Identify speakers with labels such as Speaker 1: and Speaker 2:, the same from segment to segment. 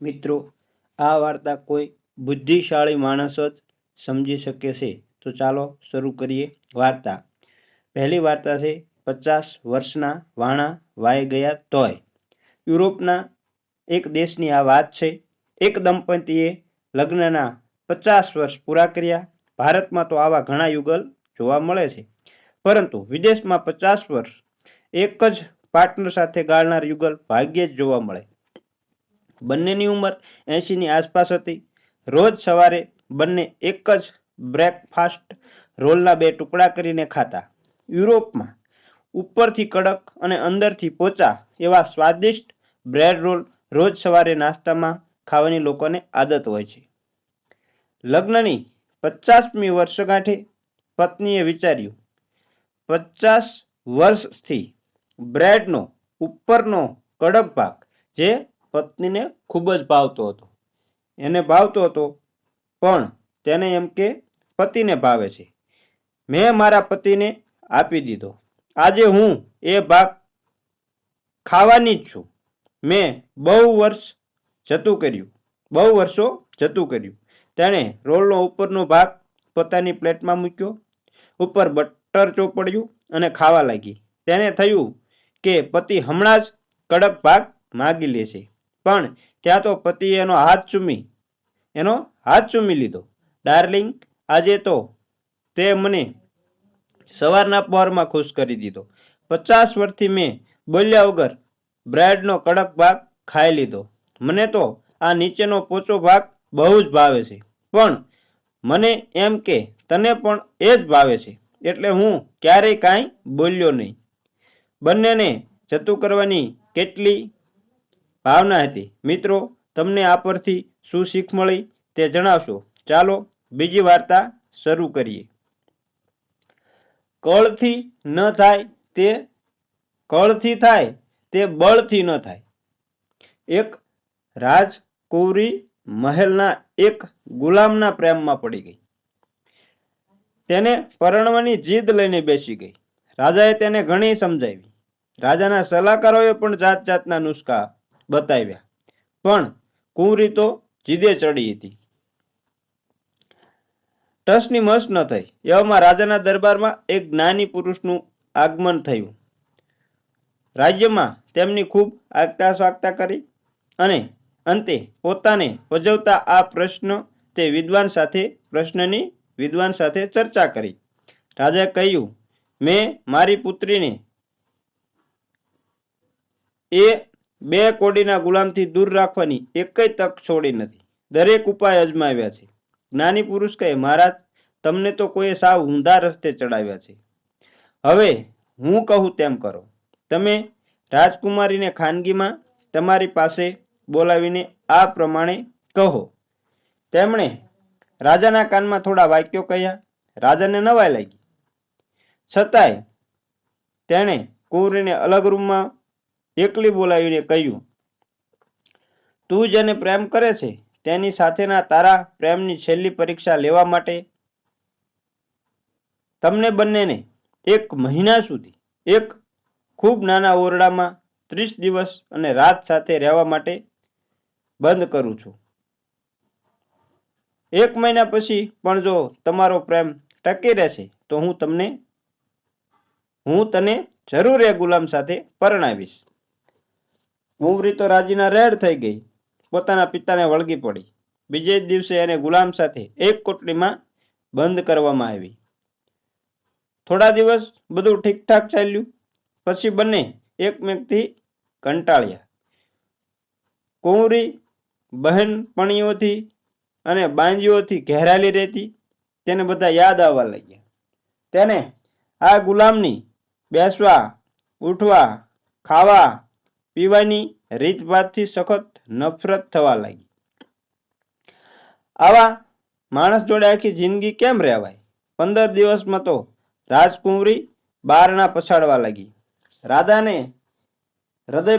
Speaker 1: મિત્રો, આ વાર્તા કોઈ બુદ્ધિશાળી માણસ જ સમજી શકે છે. તો ચાલો શરૂ કરીએ વાર્તા. પહેલી વાર્તા છે 50 વર્ષના વાણા વાઈ ગયા તોય. યુરોપના એક દેશની આ વાત છે. એક દંપતીએ લગ્નના 50 વર્ષ પૂરા કર્યા. ભારતમાં તો આવા ઘણા યુગલ જોવા મળે છે, પરંતુ વિદેશમાં 50 વર્ષ એક જ પાર્ટનર સાથે ગાળનાર યુગલ ભાગ્યે જ જોવા મળે. બંનેની ઉંમર 80ની આસપાસ હતી. રોજ સવારે બંને એક જ બ્રેકફાસ્ટ રોલના 2 ટુકડા કરીને ખાતા. યુરોપમાં ઉપરથી કડક અને અંદરથી પોચા એવા સ્વાદિષ્ટ બ્રેડ રોલ રોજ સવારે નાસ્તામાં ખાવાની લોકોને આદત હોય છે. લગ્નની 50મી વર્ષગાંઠે પત્નીએ વિચાર્યું, 50 વર્ષથી બ્રેડનો ઉપરનો કડક ભાગ જે પત્નીને ખૂબ જ ભાવતો હતો, પણ તેને એમ કે પતિને ભાવે છે. મેં મારા પતિને આપી દીધો. આજે હું એ ભાગ ખાવાની જ છું. મેં બહુ વર્ષો જતું કર્યું. તેણે રોલનો ઉપરનો ભાગ પોતાની પ્લેટમાં મૂક્યો, ઉપર બટર ચોપડ્યું અને ખાવા લાગી. તેને થયું કે પતિ હમણાં જ કડક ભાગ માગી લેશે, પણ ત્યાં તો પતિએ એનો હાથ ચૂમી લીધો. ડાર્લિંગ, આજે તો તે મને સવારના પહોરમાં ખુશ કરી દીધો. 50 વર્ષથી મેં બોલ્યા વગર બ્રેડનો કડક ભાગ ખાઈ લીધો. મને તો આ નીચેનો પોચો ભાગ બહુ જ ભાવે છે, પણ મને એમ કે તને પણ એ જ ભાવે છે, એટલે હું ક્યારેય કાંઈ બોલ્યો નહીં. બંનેને જતું કરવાની કેટલી ભાવના હતી. મિત્રો, તમને આ પરથી શું શીખ મળી તે જણાવશો? ચાલો બીજી વાર્તા શરૂ કરીએ. કળથી થાય તે બળથી ન થાય. એક રાજકુંવરી મહેલના એક ગુલામના પ્રેમમાં પડી ગઈ. તેને પરણવાની જીદ લઈને બેસી ગઈ. રાજાએ તેને ઘણી સમજાવી. રાજાના સલાહકારોએ પણ જાત જાતના નુસ્ખા બતાવ્યા, પણ કુંવરી તો જીદે ચડી હતી. ટસની મસ ન થઈ. એવામાં રાજાના દરબારમાં એક જ્ઞાની પુરુષનું આગમન થયું. રાજ્યમાં તેમની ખૂબ આગતા સ્વાગતા કરી અને અંતે પોતાને પજવતા આ પ્રશ્નની વિદ્વાન સાથે ચર્ચા કરી. રાજાએ કહ્યું, મેં મારી પુત્રીને એ 2 કોડીના ગુલામથી દૂર રાખવાની એકેય તક છોડી નથી. દરેક ઉપાય અજમાવ્યા છે. જ્ઞાની પુરુષ કહે, મહારાજ, તમને તો કોઈ સાવ ઊંધા રસ્તે ચડાવ્યા છે. હવે હું કહું તેમ કરો. તમે રાજકુમારીને ખાનગીમાં તમારી પાસે બોલાવીને આ પ્રમાણે કહો. તેમણે રાજાના કાનમાં થોડા વાક્યો કહ્યા. રાજાને નવાઈ લાગી, છતાંય તેણે કુંવરીને અલગ રૂમમાં એકલી બોલાવીને કહ્યું, તું જેને પ્રેમ કરે છે તેની સાથેના તારા પ્રેમની છેલ્લી પરીક્ષા લેવા માટે તમને બંનેને 1 મહિના સુધી એક ખૂબ નાના ઓરડામાં 30 દિવસ અને રાત સાથે રહેવા માટે બંધ કરું છું. 1 મહિના પછી પણ જો તમારો પ્રેમ ટકી રહેશે તો હું તને જરૂર એ ગુલામ સાથે પરણાવીશ. કુંવરી તો રાજીના રેડ થઈ ગઈ. પોતાના પિતાને વળગી પડી. બીજે જ દિવસે એને ગુલામ સાથે એક કોટડીમાં બંધ કરવામાં આવી. થોડા દિવસ બધું ઠીકઠાક ચાલ્યું. પછી બંને એકમેકથી કંટાળ્યા. કુંવરી બહેનપણીઓથી અને બાંધીઓથી ઘેરાયેલી રહેતી. તેને બધા યાદ આવવા લાગ્યા. તેને આ ગુલામની બેસવા, ઉઠવા, ખાવા, પીવાની રીતભાતથી સખત નફરત થવા લાગી. આવા માણસ જોડે આખી જિંદગી કેમ રહેવાય? 15 દિવસમાં તો રાજકુંવરી બારણા પછાડવા લાગી. રાજાએ હૃદય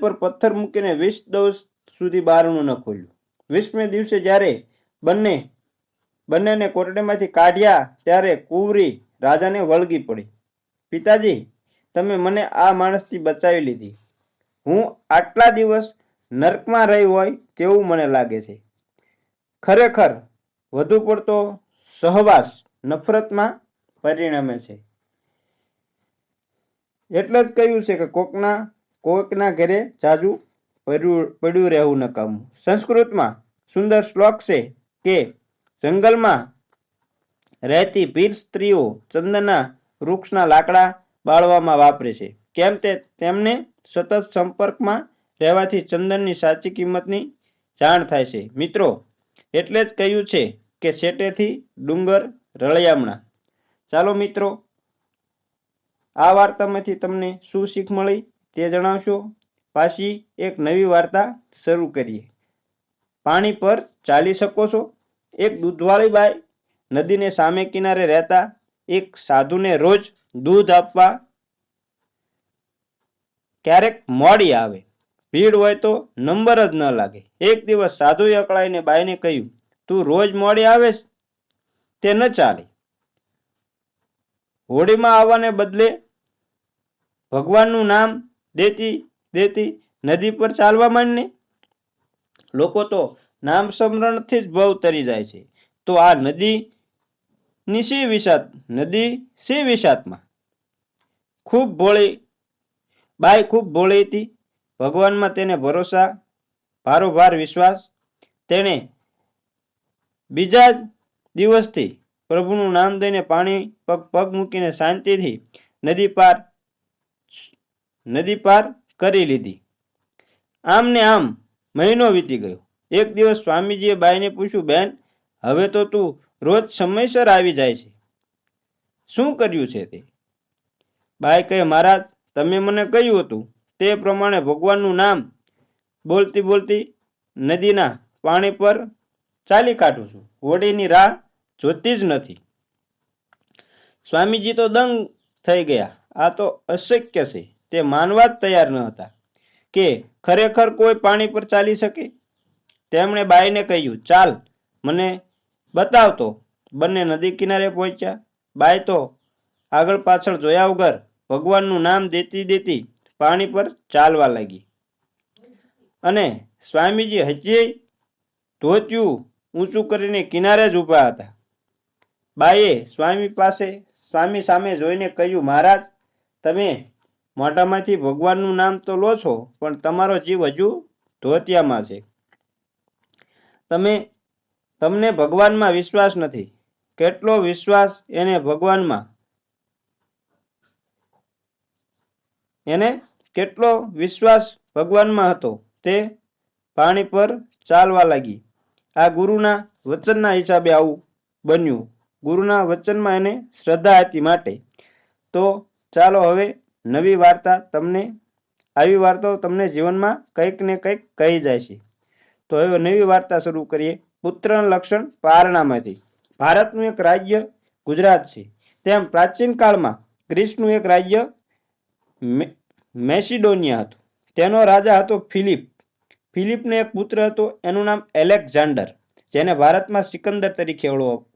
Speaker 1: પર પથ્થર મૂકીને 20 દિવસ સુધી બારણું ન ખોલ્યું. 20મે દિવસે જ્યારે બંનેને કોટડીમાંથી કાઢ્યા ત્યારે કુંવરી રાજાને વળગી પડી. પિતાજી, તમે મને આ માણસથી બચાવી લીધી. હું આટલા દિવસ નર્કમાં રહી હોય તેવું મને લાગે છે. ખરેખર વધુ પડતો સહવાસ નફરતમાં પરિણમે છે. એટલે જ કહ્યું છે કે કોકના ઘરે જાજુ પડ્યું રહેવું નકામું. સંસ્કૃતમાં સુંદર શ્લોક છે કે જંગલમાં રહેતી ભીલ સ્ત્રીઓ ચંદનના વૃક્ષના લાકડા બાળવામાં વાપરે છે. કેમ તેમને સતત સંપર્કમાં રહેવાથી ચંદનની સાચી કિંમતની જાણ થાય છે. મિત્રો, એટલે જ કહ્યું છે કે શેટેથી ડુંગર રળિયામણા. ચાલો મિત્રો, આ વાર્તામાંથી તમને શું શીખ મળી તે જણાવશો. પાછી એક નવી વાર્તા શરૂ કરીએ. પાણી પર ચાલી શકો છો. એક દૂધવાળી બાઈ નદીને સામે કિનારે રહેતા એક સાધુને રોજ દૂધ આપવા ક્યારેક મોડી આવે. ભીડ હોય તો નંબર જ ન લાગે. એક દિવસ સાધુએ અકળાઈને બાઈને કહ્યું, તું રોજ મોડી આવેશ, તે ન ચાલે. હોડીમાં આવવાને બદલે ભગવાનનું નામ દેતી નદી પર ચાલવા માંડને. લોકો તો નામ સ્મરણથી જ ભવ તરી જાય છે. તો આ નદી શી વિષાતમાં. બાઈ ખૂબ ભોળી હતી. ભગવાનમાં તેને ભારોભાર વિશ્વાસ. તેણે બીજા જ દિવસથી પ્રભુનું નામ દઈને પાણી પગ મૂકીને શાંતિથી નદી પાર કરી લીધી. આમ ને આમ મહિનો વીતી ગયો. એક દિવસ સ્વામીજીએ બાઈને પૂછ્યું, બેન, હવે તો તું રોજ સમયસર આવી જાય છે, શું કર્યું છે તે? બાઈ કહે, મહારાજ, તમે મને કહ્યું હતું તે પ્રમાણે ભગવાનનું નામ બોલતી નદીના પાણી પર ચાલી કાઢું છું. હોડીની રાહ જોતી જ નથી. સ્વામીજી તો દંગ થઈ ગયા. આ તો અશક્ય છે. તે માનવા જ તૈયાર ન હતા કે ખરેખર કોઈ પાણી પર ચાલી શકે. તેમણે બાઈને કહ્યું, ચાલ, મને બતાવતો. બંને નદી કિનારે પહોંચ્યા. બાઈ તો આગળ પાછળ જોયા વગર ભગવાનનું નામ દેતી પાણી પર ચાલવા લાગી. અને સ્વામીજી હજી ધોતિયું ઊંચું કરીને કિનારે જ ઊભા હતા. બાઈએ સ્વામી સામે જોઈને કહ્યું, મહારાજ, તમે મોઢામાંથી ભગવાનનું નામ તો લો છો, પણ તમારો જીવ હજુ ધોતિયામાં છે. તમને ભગવાનમાં વિશ્વાસ નથી. કેટલો વિશ્વાસ ભગવાનમાં હતો તે પાણી પર ચાલવા લાગી. આ ગુરુના વચનના હિસાબે આવું બન્યું. ગુરુના વચનમાં એને શ્રદ્ધા હતી માટે. તો ચાલો હવે આવી વાર્તાઓ તમને જીવનમાં કંઈક ને કંઈક કહી જાય છે. તો હવે નવી વાર્તા શરૂ કરીએ. પુત્રના લક્ષણ પારણામાંથી. ભારતનું એક રાજ્ય ગુજરાત છે. તેમ પ્રાચીન કાળમાં ગ્રીસનું એક રાજ્ય મેસિડોનિયા હતું. તેનો રાજા હતો ફિલિપ. ફિલિપનો એક પુત્ર હતો, એનું નામ એલેક્ઝાન્ડર, જેને ભારતમાં સિકંદર તરીકે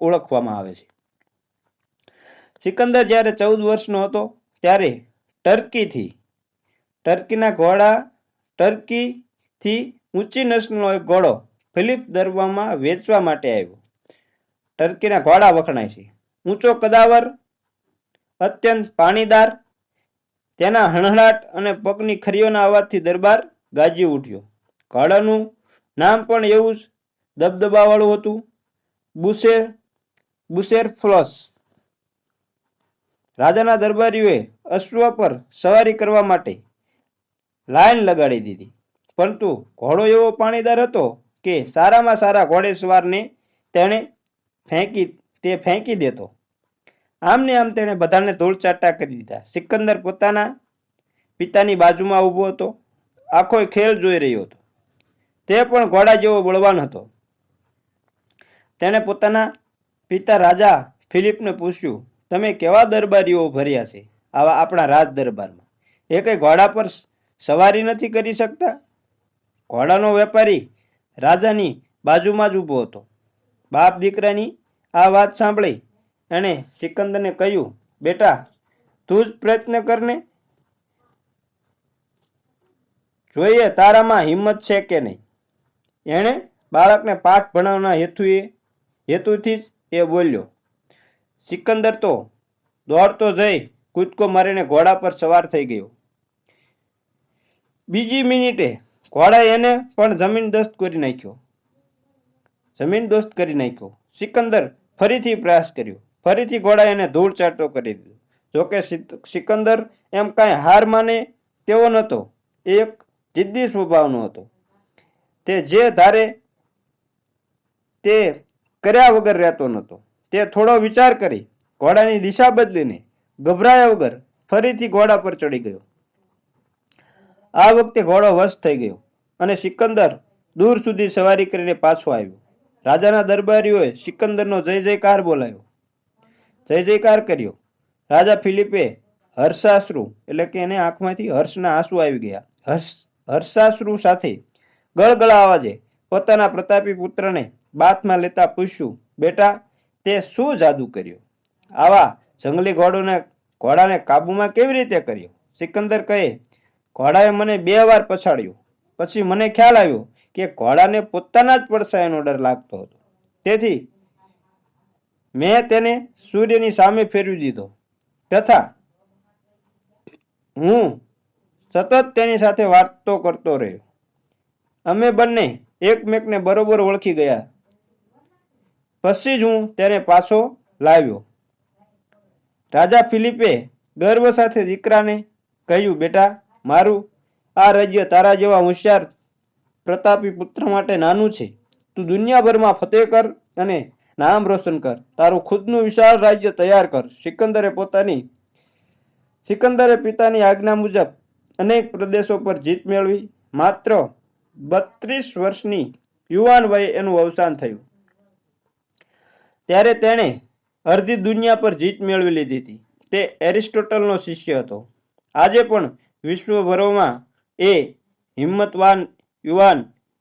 Speaker 1: ઓળખવામાં આવે છે. સિકંદર જ્યારે 14 વર્ષનો હતો ત્યારે ટર્કીથી ઊંચી નસ્લનો એક ઘોડો ફિલિપ દરબારમાં વેચવા માટે આવ્યો. ટર્કીના ઘોડા વખણાય છે. ઊંચો કદાવર, અત્યંત પાણીદાર. તેના હણહણાટ અને પગની ખરીઓના અવાજથી દરબાર ગાજી ઉઠ્યો. ઘોડાનું નામ પણ એવું જ દબદબાવાળું હતું, બુસેરફ્લોસ. રાજાના દરબારીઓએ અશ્વ પર સવારી કરવા માટે લાઈન લગાડી દીધી. પરંતુ ઘોડો એવો પાણીદાર હતો કે સારામાં સારા ઘોડેસવારને ફેંકી દેતો. આમ ને આમ તેણે બધાને ધૂળચાટા કરી દીધા. સિકંદર પોતાના પિતાની બાજુમાં ઊભો હતો, આખો ખેલ જોઈ રહ્યો હતો. તે પણ ઘોડા જેવો બળવાન હતો. તેણે પોતાના પિતા રાજા ફિલિપને પૂછ્યું, તમે કેવા દરબારીઓ ભર્યા છે આપણા રાજ દરબારમાં? એ કઈ ઘોડા પર સવારી નથી કરી શકતા? ઘોડાનો વેપારી રાજાની બાજુમાં જ ઊભો હતો. બાપ દીકરાની આ વાત સાંભળી એણે સિકંદરને કહ્યું, બેટા, તું જ પ્રયત્ન કરને. જોઈએ તારામાં હિંમત છે કે નહીં. એણે બાળકને પાઠ ભણાવવાના હેતુથી જ એ બોલ્યો. સિકંદર તો દોડતો જઈ કૂદકો મારીને ઘોડા પર સવાર થઈ ગયો. બીજી મિનિટે ઘોડાએ એને પણ જમીનદોસ્ત કરી નાખ્યો. સિકંદર ફરીથી પ્રયાસ કર્યો. ફરીથી ઘોડાએ એને ધૂળ ચાટતો કરી દીધો. જોકે સિકંદર એમ કાંઈ હાર માને તેવો નહોતો. એક જિદ્દી સ્વભાવનો હતો. તે જે ધારે તે કર્યા વગર રહેતો નહોતો. તે થોડો વિચાર કરી ઘોડાની દિશા બદલીને ગભરાયા વગર ફરીથી ઘોડા પર ચડી ગયો. આ વખતે ઘોડો વશ થઈ ગયો અને સિકંદર દૂર સુધી સવારી કરીને પાછો આવ્યો. રાજાના દરબારીઓએ સિકંદરનો જય જયકાર બોલાયો, જય જયકાર કર્યો. રાજા ફિલિપે હર્ષાશ્રુ એટલે કે એને આંખમાંથી હર્ષના આંસુ આવી ગયા. હર્ષાશ્રુ સાથે ગળગળા અવાજે પોતાના પ્રતાપી પુત્રને બાથમાં લેતા પૂછ્યું, બેટા, તે શું જાદુ કર્યો? આવા જંગલી ઘોડાને કાબુમાં કેવી રીતે કર્યો? સિકંદર કહે, ઘોડાએ મને 2 વાર પછાડ્યો. પછી મને ખ્યાલ આવ્યો કે ઘોડાને પોતાના જ પડછાયાનો ડર લાગતો હતો. તેથી મેં તેને સૂર્યની સામે ફેરવી દીધો તથા હું સતત તેની સાથે વાતો કરતો રહ્યો. અમે બંને એકમેકને બરોબર ઓળખી ગયા. પછી જ હું તેને પાછો લાવ્યો. રાજા ફિલિપે ગર્વ સાથે દીકરાને કહ્યું, બેટા, મારું આ રાજ્ય તારા જેવા હોશિયાર પ્રતાપી પુત્ર માટે નાનું છે. તું દુનિયાભરમાં ફતેહ કર અને નામ રોશન કર. તારું ખુદનું વિશાળ રાજ્ય તૈયાર કર. સિકંદરે પિતાની આજ્ઞા મુજબ અનેક પ્રદેશો પર જીત મેળવી. માત્ર 32 વર્ષની યુવાન વયે એનું અવસાન થયું. ત્યારે તેણે અડધી દુનિયા પર જીત મેળવી લીધી હતી. તે એરિસ્ટોટલનો શિષ્ય હતો. આજે પણ વિશ્વભરમાં એ હિંમતવાન યુવાન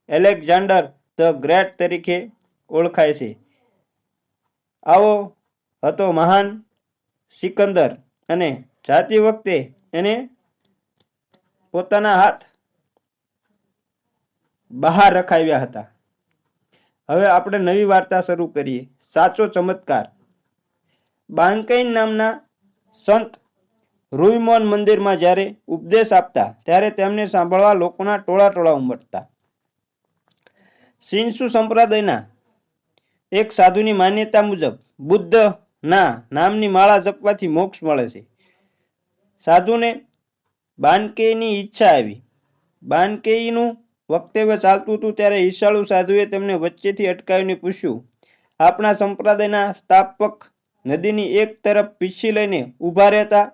Speaker 1: એલેક્ઝાન્ડર ધ ગ્રેટ તરીકે ઓળખાય છે. આવો હતો મહાન સિકંદર અને જાતી વખતે એને પોતાના હાથ બહાર રખાવ્યા હતા. હવે આપણે નવી વાર્તા શરૂ કરીએ. સાચો ચમત્કાર. બાંકૈન નામના સંત રૂઈમોન મંદિરમાં જ્યારે ઉપદેશ આપતા ત્યારે તેમને સાંભળવા લોકોના ટોળા ઉમટતા. શિન્સુ સંપ્રદાયના એક સાધુની માન્યતા મુજબ બુદ્ધના નામની માળા જપવાથી મોક્ષ મળે છે. સાધુને બાનકેયની ઈચ્છા આવી. બાનકેયનું વક્તવ્ય ચાલતું હતું ત્યારે ઈર્ષાળુ સાધુએ તેમને વચ્ચેથી અટકાવીને પૂછ્યું, આપણા સંપ્રદાયના સ્થાપક નદીની એક તરફ પીંછી લઈને ઊભા રહેતા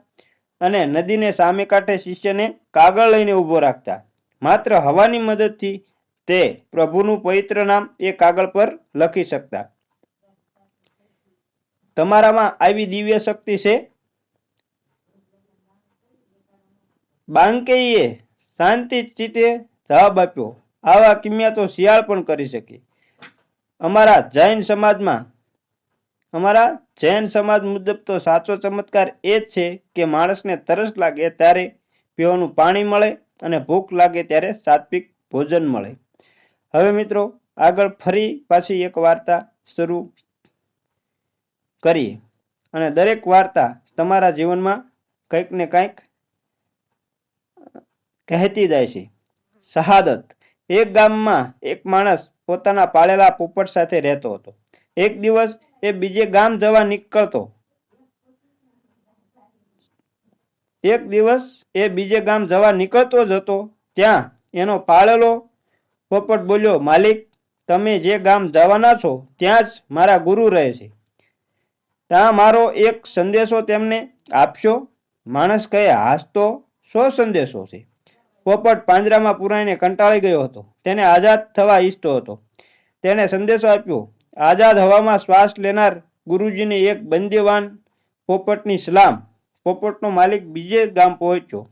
Speaker 1: અને નદીને સામે કાંઠે શિષ્યને કાગળ લઈને ઊભો રાખતા. માત્ર હવાની મદદથી તે પ્રભુનું પવિત્ર નામ એ કાગળ પર લખી શકતા. તમારામાં આવી દિવ્ય શક્તિ છે? બાંકેઈએ શાંતિ ચિત્તે જવાબ આપ્યો, આવા કિમ્યા તો શિયાળ પણ કરી શકે. અમારા જૈન સમાજ મુજબ તો સાચો ચમત્કાર એ જ છે કે માણસને તરસ લાગે ત્યારે પીવાનું પાણી મળે અને ભૂખ લાગે ત્યારે સાત્વિક ભોજન મળે. હવે મિત્રો આગળ ફરી પાછી એક વાર્તા શરૂ કરીએ અને દરેક વાર્તા તમારા જીવનમાં કંઈક ને કંઈક કહેતી જાય છે. શહાદત. એક ગામમાં એક માણસ પોતાના પાળેલા પોપટ સાથે રહેતો હતો. એક દિવસ એ બીજે ગામ જવા નીકળતો જ હતો. ત્યાં એનો પાળેલો પોપટ બોલ્યો, માલિક, તમે જે ગામ જવાના છો ત્યાં જ મારા ગુરુ રહે છે. ત્યાં મારો એક સંદેશો તેમને આપશો? માણસ કહે, હાશ તો, શો સંદેશો છે? પોપટ પાંજરામાં પુરાઈને કંટાળી ગયો હતો. તેને આઝાદ થવા ઈચ્છતો હતો. તેણે સંદેશો આપ્યો, આઝાદ હવામાં શ્વાસ લેનાર ગુરુજીને એક બંદીવાન પોપટની સલામ. પોપટનો માલિક બીજે ગામ પહોંચ્યો.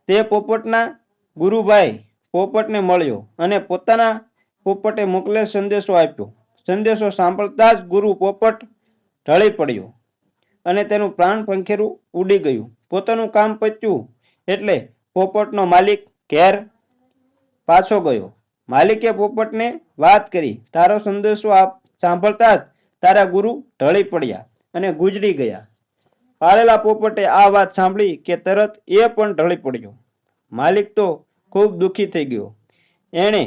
Speaker 1: તે પોપટના ગુરુભાઈ પોપટને મળ્યો અને પોતાના પોપટે મોકલેલ સંદેશો આપ્યો. સંદેશો સાંભળતા જ ગુરુ પોપટ ઢળી પડ્યો અને તેનું પ્રાણ પંખેરું ઉડી ગયું. પોતાનું કામ પત્યું એટલે પોપટનો માલિક ઘેર પાછો ગયો. માલિકે પોપટને વાત કરી. તારો સંદેશો સાંભળતા જ તારા ગુરુ ઢળી પડ્યા અને ગુજરી ગયા. પાળેલા પોપટે આ વાત સાંભળી કે તરત એ પણ ઢળી પડ્યો. માલિક તો ખૂબ દુઃખી થઈ ગયો. એણે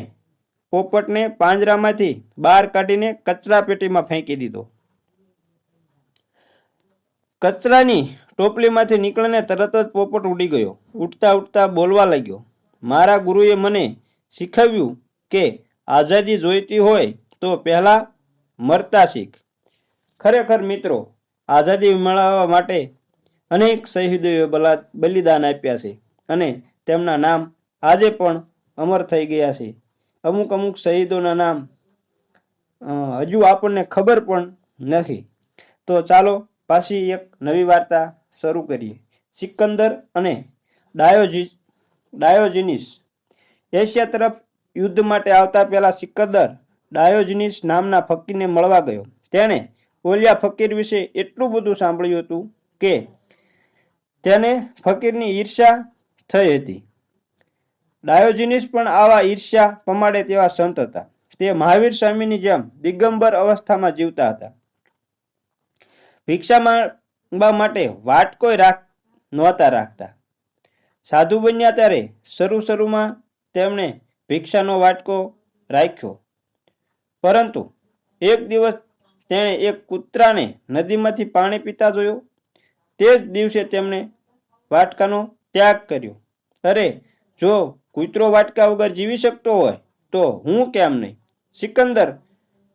Speaker 1: પોપટને પાંજરામાંથી બહાર કાઢીને કચરા પેટીમાં ફેંકી દીધો. કચરાની ટોપલીમાંથી નીકળીને તરત જ પોપટ ઉડી ગયો. ઉડતા ઉડતા બોલવા લાગ્યો, મારા ગુરુએ મને શીખવ્યું કે આઝાદી જોઈતી હોય તો પહેલા મરતા શીખ. ખરેખર મિત્રો, આઝાદી મેળવવા માટે અનેક શહીદોએ બલિદાન આપ્યા છે અને તેમના નામ આજે પણ અમર થઈ ગયા છે. અમુક શહીદોના નામ હજુ આપણને ખબર પણ નથી. તો ચાલો પાછી એક નવી વાર્તા શરૂ કરીએ. સિકંદર અને ડાયોજિનિસ. એશિયા તરફ યુદ્ધ માટે આવતા પહેલા સિકંદર ડાયોજિનિસ નામના ફકીરને મળવા ગયો. તેણે ઓલિયા ફકીર વિશે એટલું બધું સાંભળ્યું હતું કે તેને ફકીરની ઈર્ષ્યા થઈ હતી. ડાયોજિનિસ પણ આવા ઈર્ષ્યા પમાડે તેવા સંત હતા. તે મહાવીર સ્વામીની જેમ દિગંબર અવસ્થામાં જીવતા હતા. ભિક્ષા માંગવા માટે વાટકોય નહોતા રાખતા. સાધુ બન્યા ત્યારે શરૂમાં તેમણે ભિક્ષાનો વાટકો રાખ્યો, પરંતુ એક દિવસ તેણે એક કૂતરાને નદીમાંથી પાણી પીતા જોયો. તે જ દિવસે તેમણે વાટકાનો ત્યાગ કર્યો. અરે, જો કૂતરો વાટકા વગર જીવી શકતો હોય તો હું કેમ નહીં? સિકંદર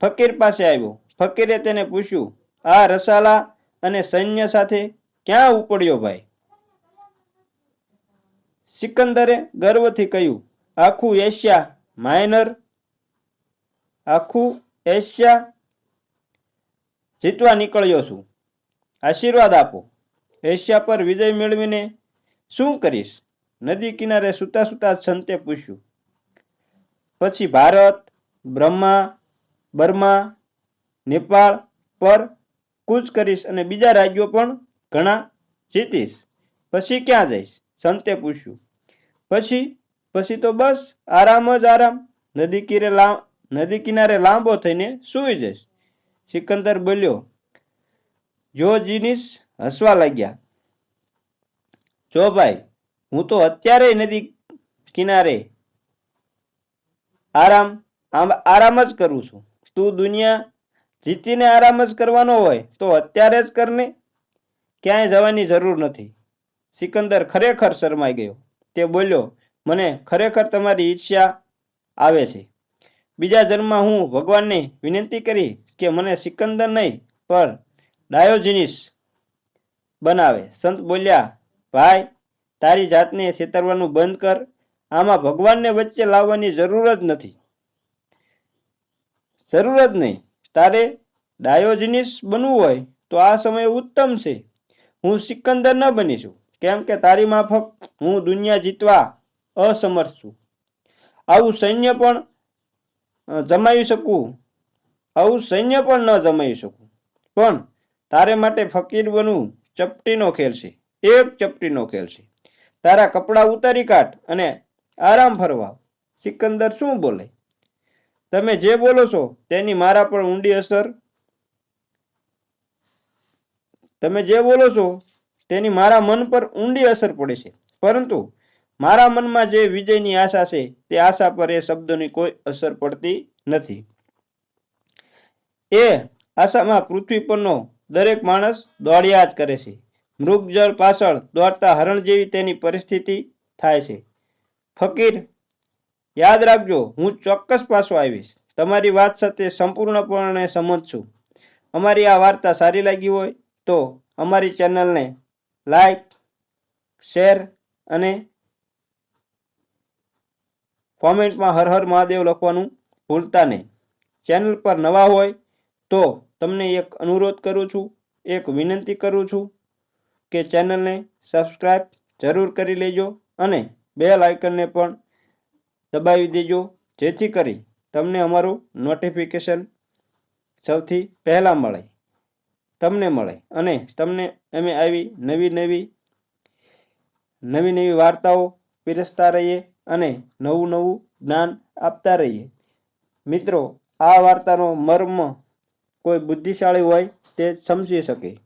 Speaker 1: ફકીર પાસે આવ્યો. ફકીરે તેને પૂછ્યું, આ રસાલા અને સૈન્ય સાથે ક્યાં ઉપડ્યો ભાઈ? સિકંદરે ગર્વથી કહ્યું, આખું એશિયા જીતવા નીકળ્યો છું. આશીર્વાદ આપો. એશિયા પર વિજય મેળવીને શું કરીશ? નદી કિનારે સૂતા સૂતા સંતે પૂછ્યું. પછી ભારત, બર્મા, નેપાળ પર કૂચ કરીશ અને બીજા રાજ્યો પણ ઘણા જીતીશ. પછી ક્યાં જઈશ? સંતે પૂછ્યું. પછી તો બસ આરામ જ આરામ. નદી કિનારે લાંબો થઈને સૂઈ જઈશ. સિકંદર બોલ્યો. જીનિસ હસવા લાગ્યા. જો ભાઈ, હું તો અત્યારે નદી કિનારે આરામ જ કરું છું. તું દુનિયા જીતીને આરામ જ કરવાનો હોય તો અત્યારે જ કરને. ક્યાંય જવાની જરૂર નથી. સિકંદર ખરેખર શરમાઈ ગયો. તે બોલ્યો, મને ખરેખર તમારી ઈર્ષ્યા આવે છે. બીજા જન્મમાં હું ભગવાનને વિનંતી કરી કે મને સિકંદર નહીં પણ ડાયોજિનિસ બનાવે. સંત બોલ્યા, ભાઈ, તારી જાતને છેતરવાનું બંધ કર. આમાં ભગવાનને વચ્ચે લાવવાની જરૂર જ નહીં. તારે ડાયોજિનિસ બનવું હોય તો આ સમય ઉત્તમ છે. હું સિકંદર ન બની છું, કેમ કે તારી માફક હું દુનિયા જીતવા અસમર્થ છું. આવું સૈન્ય પણ ન જમાવી શકું. પણ તારે માટે ફકીર બનવું ચપટીનો ખેલ છે. એક ચપટીનો ખેલ છે. તારા કપડાં ઉતારી કાઢ અને આરામ ફરવા. સિકંદર શું બોલે? તમે જે બોલો છો તેની મારા પર ઊંડી અસર મારા મન પર ઊંડી અસર પડે છે. પરંતુ મારા મનમાં જે વિજયની આશા છે તે આશા પર એ શબ્દોની કોઈ અસર પડતી નથી. એ આશામાં પૃથ્વી પરનો દરેક માણસ દોડ્યા જ કરે છે. મૃગજળ પાછળ દોડતા હરણ જેવી તેની પરિસ્થિતિ થાય છે. ફકીર, યાદ રાખજો, હું ચોક્કસ પાછો આવીશ. તમારી વાત સાથે સંપૂર્ણપણે સંમત છું. અમારી આ વાર્તા સારી લાગી હોય તો અમારી ચેનલને લાઈક, શેર અને કોમેન્ટમાં હર હર મહાદેવ લખવાનું ભૂલતા નહીં. ચેનલ પર નવા હોય તો તમને એક અનુરોધ કરું છું, એક વિનંતી કરું છું કે ચેનલને સબસ્ક્રાઈબ જરૂર કરી લેજો અને બેલ આઇકનને પણ દબાવી દેજો, જેથી કરી તમને અમારું નોટિફિકેશન સૌથી પહેલાં મળે અને તમને અમે આવી નવી વાર્તાઓ પીરસતા રહીએ અને નવું નવું જ્ઞાન આપતા રહીએ. મિત્રો, આ વાર્તાનો મર્મ કોઈ બુદ્ધિશાળી હોય તે સમજી શકે.